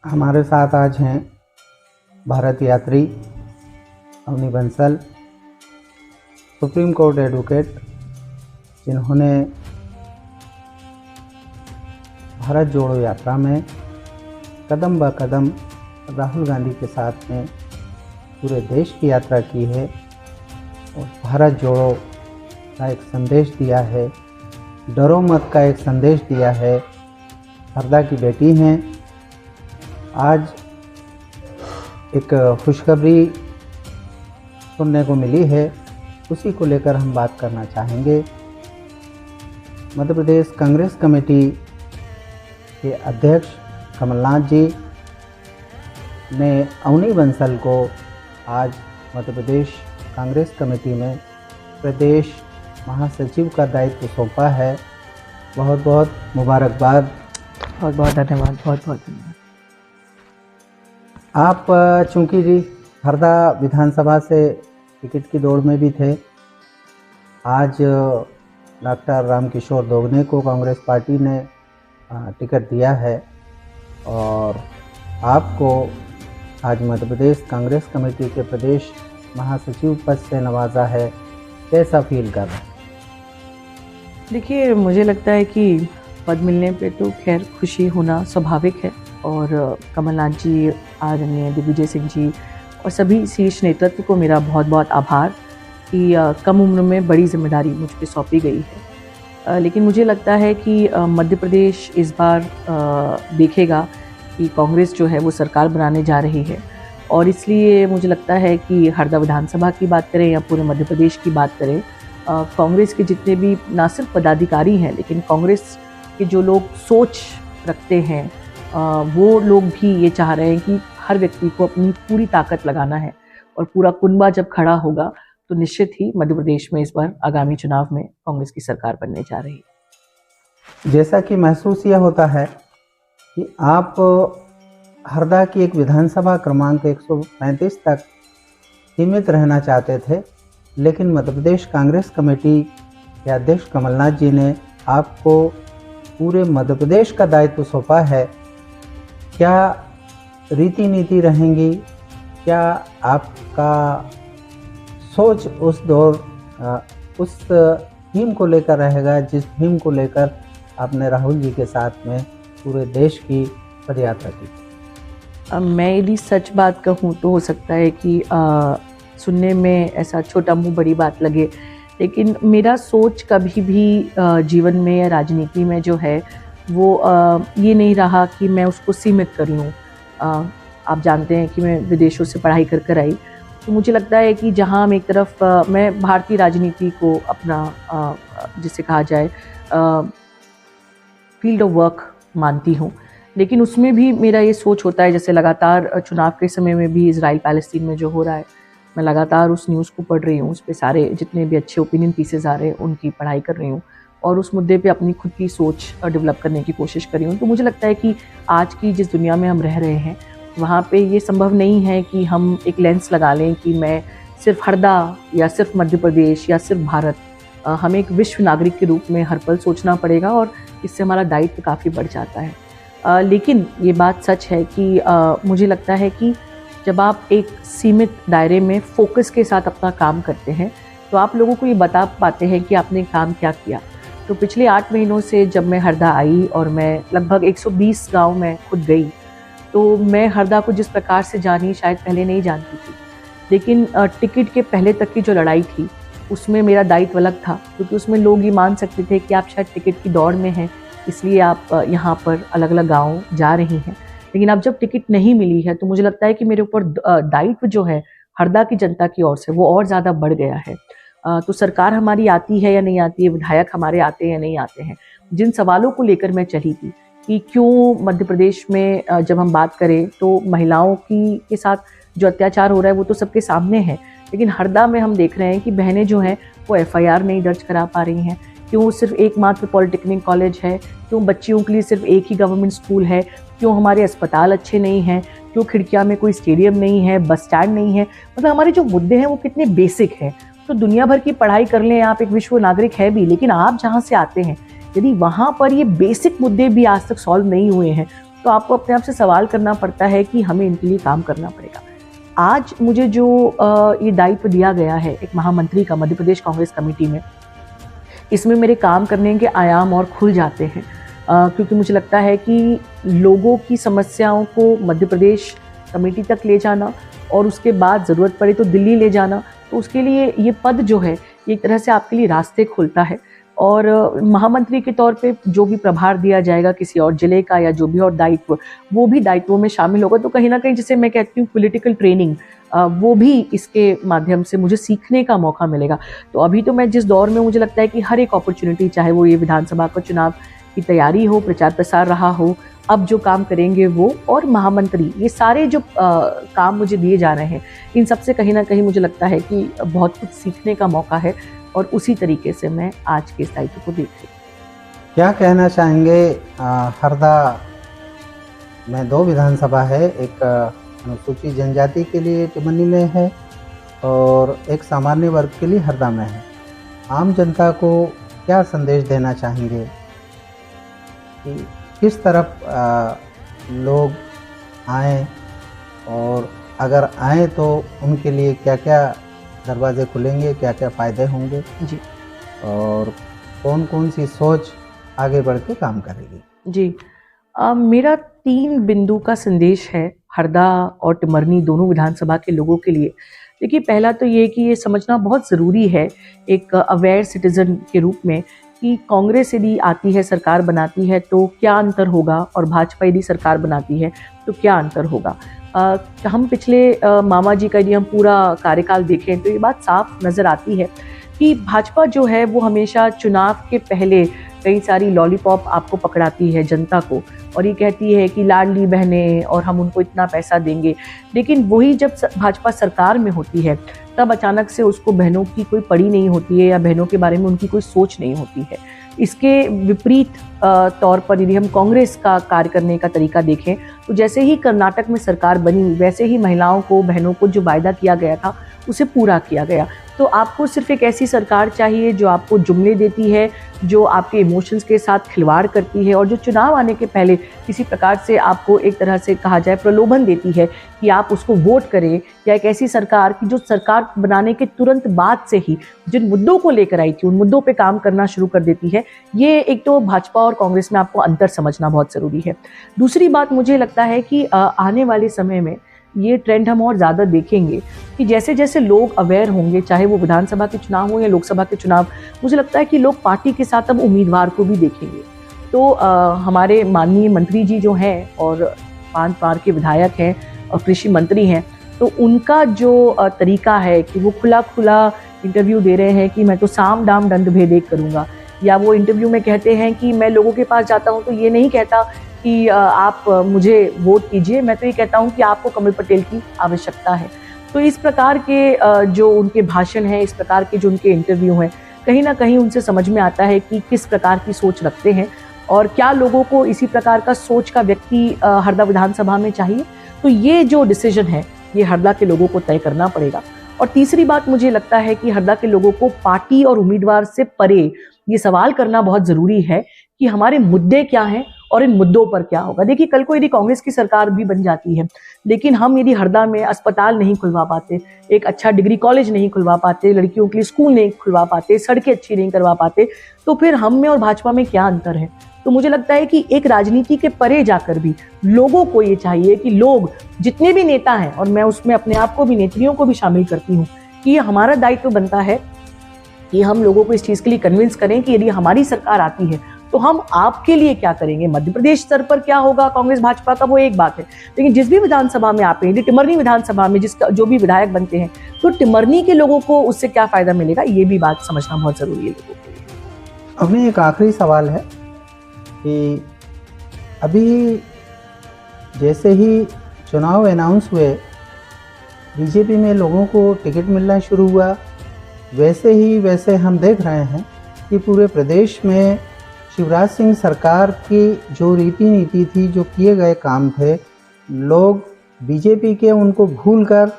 हमारे साथ आज हैं भारत यात्री Avni Bansal, supreme court advocate, जिन्होंने भारत जोड़ो यात्रा में कदम ब कदम राहुल गांधी के साथ में पूरे देश की यात्रा की है और भारत जोड़ो का एक संदेश दिया है, डरो मत का एक संदेश दिया है। हरदा की बेटी हैं। आज एक खुशखबरी सुनने को मिली है, उसी को लेकर हम बात करना चाहेंगे। मध्य प्रदेश कांग्रेस कमेटी के अध्यक्ष कमलनाथ जी ने अवनी बंसल को आज मध्य प्रदेश कांग्रेस कमेटी में प्रदेश महासचिव का दायित्व सौंपा है। बहुत बहुत मुबारकबाद। बहुत बहुत धन्यवाद। बहुत बहुत धन्यवाद। आप चूँकि जी हरदा विधानसभा से टिकट की दौड़ में भी थे, आज डॉक्टर रामकिशोर दोगने को कांग्रेस पार्टी ने टिकट दिया है और आपको आज मध्य प्रदेश कांग्रेस कमेटी के प्रदेश महासचिव पद से नवाजा है। कैसा फील कर रहे हैं? देखिए, मुझे लगता है कि पद मिलने पे तो खैर खुशी होना स्वाभाविक है और कमलनाथ जी, आदरणीय दिग्विजय सिंह जी और सभी शीर्ष नेतृत्व को मेरा बहुत बहुत आभार कि कम उम्र में बड़ी जिम्मेदारी मुझ पे सौंपी गई है। लेकिन मुझे लगता है कि मध्य प्रदेश इस बार देखेगा कि कांग्रेस जो है वो सरकार बनाने जा रही है और इसलिए मुझे लगता है कि हरदा विधानसभा की बात करें या पूरे मध्य प्रदेश की बात करें, कांग्रेस के जितने भी ना सिर्फ पदाधिकारी हैं लेकिन कांग्रेस के जो लोग सोच रखते हैं वो लोग भी ये चाह रहे हैं कि हर व्यक्ति को अपनी पूरी ताकत लगाना है और पूरा कुनबा जब खड़ा होगा तो निश्चित ही मध्य प्रदेश में इस बार आगामी चुनाव में कांग्रेस की सरकार बनने जा रही है। जैसा कि महसूस यह होता है कि आप हरदा की एक विधानसभा क्रमांक 135 तक सीमित रहना चाहते थे, लेकिन मध्य प्रदेश कांग्रेस कमेटी के अध्यक्ष कमलनाथ जी ने आपको पूरे मध्य प्रदेश का दायित्व सौंपा है। क्या रीति नीति रहेंगी? क्या आपका सोच उस उस थीम को लेकर रहेगा जिस थीम को लेकर आपने राहुल जी के साथ में पूरे देश की पदयात्रा की? मैं यदि सच बात कहूँ तो हो सकता है कि सुनने में ऐसा छोटा मुंह बड़ी बात लगे, लेकिन मेरा सोच कभी भी जीवन में या राजनीति में जो है वो ये नहीं रहा कि मैं उसको सीमित कर लूँ। आप जानते हैं कि मैं विदेशों से पढ़ाई कर कर आई, तो मुझे लगता है कि जहाँ हम एक तरफ मैं भारतीय राजनीति को अपना जिसे कहा जाए फील्ड ऑफ वर्क मानती हूँ, लेकिन उसमें भी मेरा ये सोच होता है, जैसे लगातार चुनाव के समय में भी इजराइल पैलेस्टीन में जो हो रहा है, मैं लगातार उस न्यूज़ को पढ़ रही हूँ, उस पे सारे जितने भी अच्छे ओपिनियन पीसेज आ रहे हैं उनकी पढ़ाई कर रही हूँ और उस मुद्दे पे अपनी खुद की सोच डेवलप करने की कोशिश कर रही हूँ। तो मुझे लगता है कि आज की जिस दुनिया में हम रह रहे हैं वहाँ पे ये संभव नहीं है कि हम एक लेंस लगा लें कि मैं सिर्फ हरदा या सिर्फ मध्य प्रदेश या सिर्फ भारत, हमें एक विश्व नागरिक के रूप में हर पल सोचना पड़ेगा और इससे हमारा दायित्व काफ़ी बढ़ जाता है। लेकिन ये बात सच है कि मुझे लगता है कि जब आप एक सीमित दायरे में फोकस के साथ अपना काम करते हैं तो आप लोगों को ये बता पाते हैं कि आपने काम क्या किया। तो पिछले 8 महीनों से जब मैं हरदा आई और मैं लगभग 120 गांव में खुद गई, तो मैं हरदा को जिस प्रकार से जानी शायद पहले नहीं जानती थी, लेकिन टिकट के पहले तक की जो लड़ाई थी उसमें मेरा दायित्व अलग था, क्योंकि उसमें लोग ये मान सकते थे कि आप शायद टिकट की दौड़ में हैं इसलिए आप यहाँ पर अलग अलग गाँव जा रही हैं। लेकिन अब जब टिकट नहीं मिली है तो मुझे लगता है कि मेरे ऊपर दायित्व जो है हरदा की जनता की ओर से वो और ज़्यादा बढ़ गया है। तो सरकार हमारी आती है या नहीं आती है, विधायक हमारे आते हैं या नहीं आते हैं, जिन सवालों को लेकर मैं चली थी कि क्यों मध्य प्रदेश में जब हम बात करें तो महिलाओं के साथ जो अत्याचार हो रहा है वो तो सबके सामने है, लेकिन हरदा में हम देख रहे हैं कि बहनें जो हैं वो FIR नहीं दर्ज करा पा रही हैं। क्यों सिर्फ एकमात्र पॉलिटेक्निक कॉलेज है? क्यों बच्चियों के लिए सिर्फ एक ही गवर्नमेंट स्कूल है? क्यों हमारे अस्पताल अच्छे नहीं हैं? क्यों खिड़कियाँ में कोई स्टेडियम नहीं है, बस स्टैंड नहीं है? मतलब हमारे जो मुद्दे हैं वो कितने बेसिक हैं। तो दुनिया भर की पढ़ाई कर लें, आप एक विश्व नागरिक है भी, लेकिन आप जहाँ से आते हैं यदि वहाँ पर ये बेसिक मुद्दे भी आज तक सॉल्व नहीं हुए हैं तो तो आपको अपने आप से सवाल करना पड़ता है कि हमें इनके लिए काम करना पड़ेगा। आज मुझे जो ये दायित्व दिया गया है एक महामंत्री का मध्य प्रदेश कांग्रेस कमेटी में, इसमें मेरे काम करने के आयाम और खुल जाते हैं, क्योंकि मुझे लगता है कि लोगों की समस्याओं को मध्य प्रदेश कमेटी तक ले जाना और उसके बाद ज़रूरत पड़े तो दिल्ली ले जाना, तो उसके लिए ये पद जो है ये एक तरह से आपके लिए रास्ते खोलता है। और महामंत्री के तौर पे जो भी प्रभार दिया जाएगा किसी और जिले का या जो भी और दायित्व, वो भी दायित्वों में शामिल होगा। तो कहीं ना कहीं जिसे मैं कहती हूँ पॉलिटिकल ट्रेनिंग, वो भी इसके माध्यम से मुझे सीखने का मौका मिलेगा। तो अभी तो मैं जिस दौर में, मुझे लगता है कि हर एक अपॉर्चुनिटी, चाहे वो ये विधानसभा का चुनाव की तैयारी हो, प्रचार प्रसार रहा हो, अब जो काम करेंगे वो, और महामंत्री, ये सारे जो काम मुझे दिए जा रहे हैं, इन सब से कहीं ना कहीं मुझे लगता है कि बहुत कुछ सीखने का मौका है और उसी तरीके से मैं आज के इस दायित्व को देख रही हूँ। क्या कहना चाहेंगे? हरदा में 2 विधानसभा है, एक अनुसूचित जनजाति के लिए टिमरनी में है और एक सामान्य वर्ग के लिए हरदा में है। आम जनता को क्या संदेश देना चाहेंगे कि किस तरफ लोग आएँ, और अगर आएँ तो उनके लिए क्या क्या दरवाजे खुलेंगे, क्या क्या फ़ायदे होंगे जी, और कौन कौन सी सोच आगे बढ़ के काम करेगी? जी, मेरा 3 बिंदु का संदेश है हरदा और टिमरनी दोनों विधानसभा के लोगों के लिए। देखिए, पहला तो ये कि ये समझना बहुत ज़रूरी है एक अवेयर सिटीज़न के रूप में कि कांग्रेस यदि आती है, सरकार बनाती है, तो क्या अंतर होगा, और भाजपा यदि सरकार बनाती है तो क्या अंतर होगा। हम पिछले मामा जी का यदि हम पूरा कार्यकाल देखें तो ये बात साफ नज़र आती है कि भाजपा जो है वो हमेशा चुनाव के पहले कई सारी लॉलीपॉप आपको पकड़ाती है जनता को, और ये कहती है कि लाडली बहनें और हम उनको इतना पैसा देंगे, लेकिन वही जब भाजपा सरकार में होती है तब अचानक से उसको बहनों की कोई पड़ी नहीं होती है या बहनों के बारे में उनकी कोई सोच नहीं होती है। इसके विपरीत तौर पर यदि हम कांग्रेस का कार्य करने का तरीका देखें तो जैसे ही कर्नाटक में सरकार बनी, वैसे ही महिलाओं को, बहनों को जो वायदा किया गया था उसे पूरा किया गया। तो आपको सिर्फ एक ऐसी सरकार चाहिए जो आपको जुमले देती है, जो आपके इमोशंस के साथ खिलवाड़ करती है, और जो चुनाव आने के पहले किसी प्रकार से आपको एक तरह से कहा जाए प्रलोभन देती है कि आप उसको वोट करें, या एक ऐसी सरकार की जो सरकार बनाने के तुरंत बाद से ही जिन मुद्दों को लेकर आई थी उन मुद्दों पे काम करना शुरू कर देती है। ये एक तो भाजपा और कांग्रेस में आपको अंतर समझना बहुत ज़रूरी है। दूसरी बात, मुझे लगता है कि आने वाले समय में ये ट्रेंड हम और ज़्यादा देखेंगे कि जैसे जैसे लोग अवेयर होंगे, चाहे वो विधानसभा के चुनाव हो या लोकसभा के चुनाव, मुझे लगता है कि लोग पार्टी के साथ अब उम्मीदवार को भी देखेंगे। तो हमारे माननीय मंत्री जी जो हैं और 5 बार के विधायक हैं और कृषि मंत्री हैं, तो उनका जो तरीका है कि वो खुला खुला इंटरव्यू दे रहे हैं कि मैं तो साम दाम दंड भेद एक करूँगा, या वो इंटरव्यू में कहते हैं कि मैं लोगों के पास जाता हूँ तो ये नहीं कहता कि आप मुझे वोट कीजिए, मैं तो ये कहता हूँ कि आपको कमल पटेल की आवश्यकता है। तो इस प्रकार के जो उनके भाषण हैं, इस प्रकार के जो उनके इंटरव्यू हैं, कहीं ना कहीं उनसे समझ में आता है कि किस प्रकार की सोच रखते हैं और क्या लोगों को इसी प्रकार का सोच का व्यक्ति हरदा विधानसभा में चाहिए। तो ये जो डिसीजन है ये हरदा के लोगों को तय करना पड़ेगा। और तीसरी बात, मुझे लगता है कि हरदा के लोगों को पार्टी और उम्मीदवार से परे ये सवाल करना बहुत ज़रूरी है कि हमारे मुद्दे क्या हैं और इन मुद्दों पर क्या होगा। देखिए, कल को यदि कांग्रेस की सरकार भी बन जाती है, लेकिन हम यदि हरदा में अस्पताल नहीं खुलवा पाते, एक अच्छा डिग्री कॉलेज नहीं खुलवा पाते, लड़कियों के लिए स्कूल नहीं खुलवा पाते, सड़कें अच्छी नहीं करवा पाते, तो फिर हम में और भाजपा में क्या अंतर है। तो मुझे लगता है कि एक राजनीति के परे जाकर भी लोगों को ये चाहिए कि लोग, जितने भी नेता हैं, और मैं उसमें अपने आप को भी, नेत्रियों को भी शामिल करती हूँ, कि ये हमारा दायित्व बनता है कि हम लोगों को इस चीज़ के लिए कन्विंस करें कि यदि हमारी सरकार आती है तो हम आपके लिए क्या करेंगे। मध्य प्रदेश स्तर पर क्या होगा कांग्रेस भाजपा का, वो एक बात है, लेकिन जिस भी विधानसभा में आप यदि टिमरनी विधानसभा में जिसका जो भी विधायक बनते हैं, तो टिमरनी के लोगों को उससे क्या फ़ायदा मिलेगा, ये भी बात समझना बहुत ज़रूरी है लोगों के लिए। अभी एक आखिरी सवाल है कि अभी जैसे ही चुनाव अनाउंस हुए, बीजेपी में लोगों को टिकट मिलना शुरू हुआ, वैसे हम देख रहे हैं कि पूरे प्रदेश में शिवराज सिंह सरकार की जो रीति नीति थी, जो किए गए काम थे, लोग बीजेपी के उनको भूलकर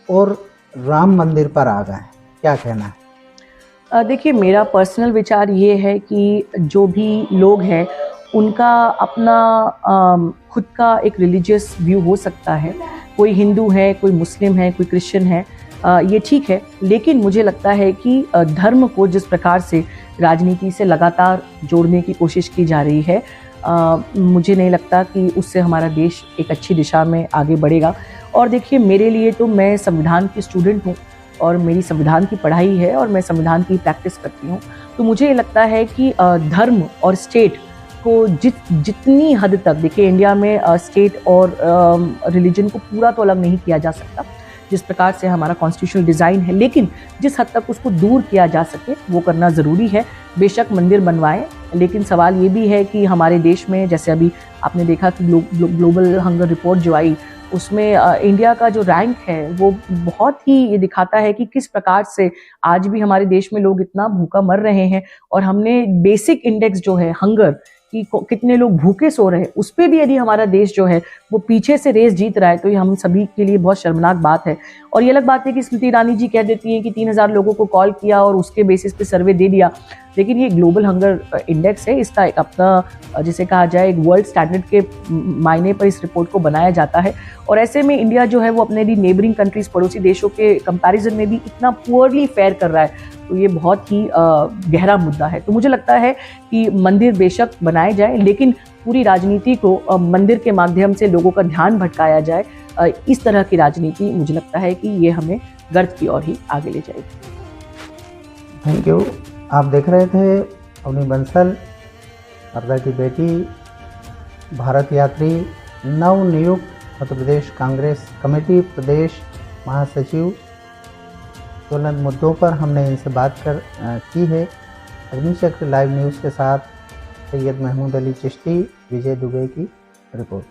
और राम मंदिर पर आ गए। क्या कहना है? देखिए, मेरा पर्सनल विचार ये है कि जो भी लोग हैं उनका अपना खुद का एक रिलीजियस व्यू हो सकता है, कोई हिंदू है, कोई मुस्लिम है, कोई क्रिश्चियन है, ये ठीक है। लेकिन मुझे लगता है कि धर्म को जिस प्रकार से राजनीति से लगातार जोड़ने की कोशिश की जा रही है, मुझे नहीं लगता कि उससे हमारा देश एक अच्छी दिशा में आगे बढ़ेगा। और देखिए, मेरे लिए तो मैं संविधान की स्टूडेंट हूँ और मेरी संविधान की पढ़ाई है और मैं संविधान की प्रैक्टिस करती हूँ। तो मुझे लगता है कि धर्म और स्टेट को जितनी हद तक, देखिए इंडिया में स्टेट और रिलीजन को पूरा तो अलग नहीं किया जा सकता जिस प्रकार से हमारा कॉन्स्टिट्यूशनल डिज़ाइन है, लेकिन जिस हद तक उसको दूर किया जा सके वो करना ज़रूरी है। बेशक मंदिर बनवाएं, लेकिन सवाल ये भी है कि हमारे देश में, जैसे अभी आपने देखा कि ग्लोबल हंगर रिपोर्ट जो आई, उसमें इंडिया का जो रैंक है वो बहुत ही ये दिखाता है कि किस प्रकार से आज भी हमारे देश में लोग इतना भूखा मर रहे हैं। और हमने बेसिक इंडेक्स जो है हंगर कि कितने लोग भूखे सो रहे हैं, उस पर भी यदि हमारा देश जो है वो पीछे से रेस जीत रहा है, तो ये हम सभी के लिए बहुत शर्मनाक बात है। और ये अलग बात है कि स्मृति ईरानी जी कह देती हैं कि 3000 लोगों को कॉल किया और उसके बेसिस पे सर्वे दे दिया, लेकिन ये ग्लोबल हंगर इंडेक्स है, इसका एक अपना जिसे कहा जाए एक वर्ल्ड स्टैंडर्ड के मायने पर इस रिपोर्ट को बनाया जाता है। और ऐसे में इंडिया जो है वो अपने नेबरिंग कंट्रीज, पड़ोसी देशों के कंपैरिजन में भी इतना पुअरली फेयर कर रहा है, तो ये बहुत ही गहरा मुद्दा है। तो मुझे लगता है कि मंदिर बेशक बनाए जाए, लेकिन पूरी राजनीति को मंदिर के माध्यम से लोगों का ध्यान भटकाया जाए, इस तरह की राजनीति मुझे लगता है कि ये हमें गर्त की ओर ही आगे ले जाएगी। Thank you. आप देख रहे थे अवनी बंसल, हरदा की बेटी, भारत यात्री, नवनियुक्त मध्य प्रदेश कांग्रेस कमेटी प्रदेश महासचिव। ज्वलंत मुद्दों पर हमने इनसे बात की है। अग्निचक्र लाइव न्यूज़ के साथ सैयद महमूद अली चिश्ती, विजय दुबे की रिपोर्ट।